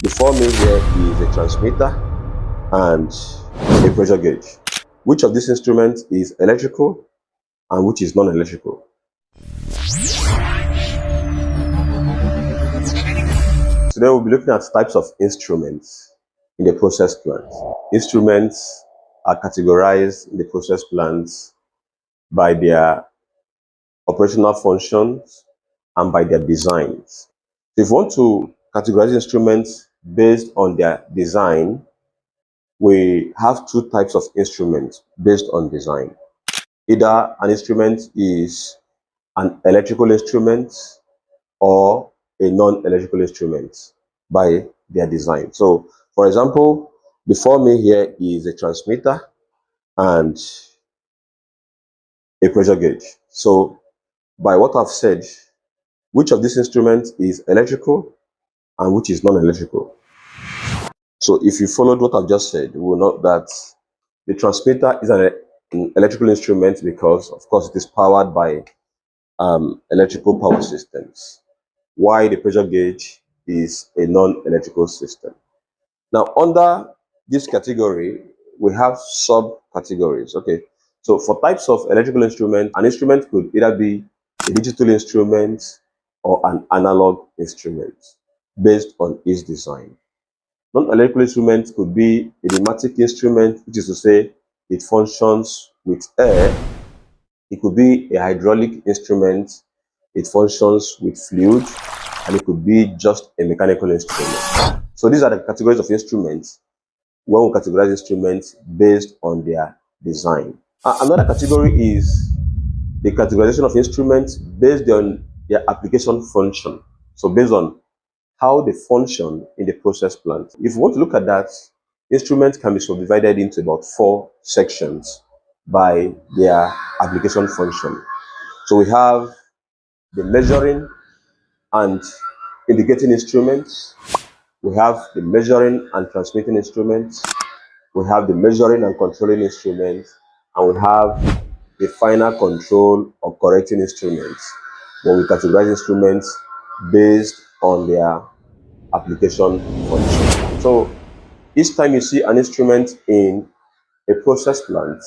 before me here is a transmitter and a pressure gauge. Which of these instruments is electrical and which is non-electrical? Today we'll be looking at types of instruments in the process plant. Instruments are categorized in the process plants by their operational functions and by their designs. So if you want to categorize instruments based on their design, we have two types of instruments based on design. Either an instrument is an electrical instrument or a non-electrical instrument by their design. So, for example, before me here is a transmitter and a pressure gauge. So, by what I've said, which of these instruments is electrical and which is non-electrical? So, if you followed what I've just said, you will note that the transmitter is an electrical instrument because, of course, it is powered by electrical power systems, while the pressure gauge is a non-electrical system. Now, under this category, we have subcategories. Okay, so for types of electrical instrument, an instrument could either be a digital instrument or an analog instrument based on its design. Non-electrical instruments could be a pneumatic instrument, which is to say it functions with air. It could be a hydraulic instrument, it functions with fluid, and it could be just a mechanical instrument. So these are the categories of instruments when we categorize instruments based on their design. Another category is the categorization of instruments based on their application function. So based on how they function in the process plant. If you want to look at that, instruments can be subdivided into about 4 sections by their application function. So we have the measuring and indicating instruments, we have the measuring and transmitting instruments, we have the measuring and controlling instruments, and we have the final control or correcting instruments when we categorize instruments based on their application function. So each time you see an instrument in a process plant,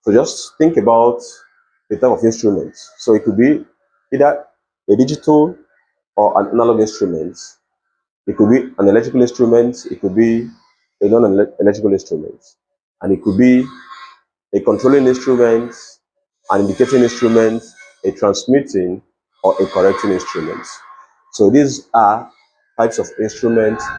so just think about the type of instruments. So it could be either a digital or an analog instrument. It could be an electrical instrument. It could be a non-electrical instrument. And it could be a controlling instrument, an indicating instrument, a transmitting, or a correcting instrument. So these are types of instruments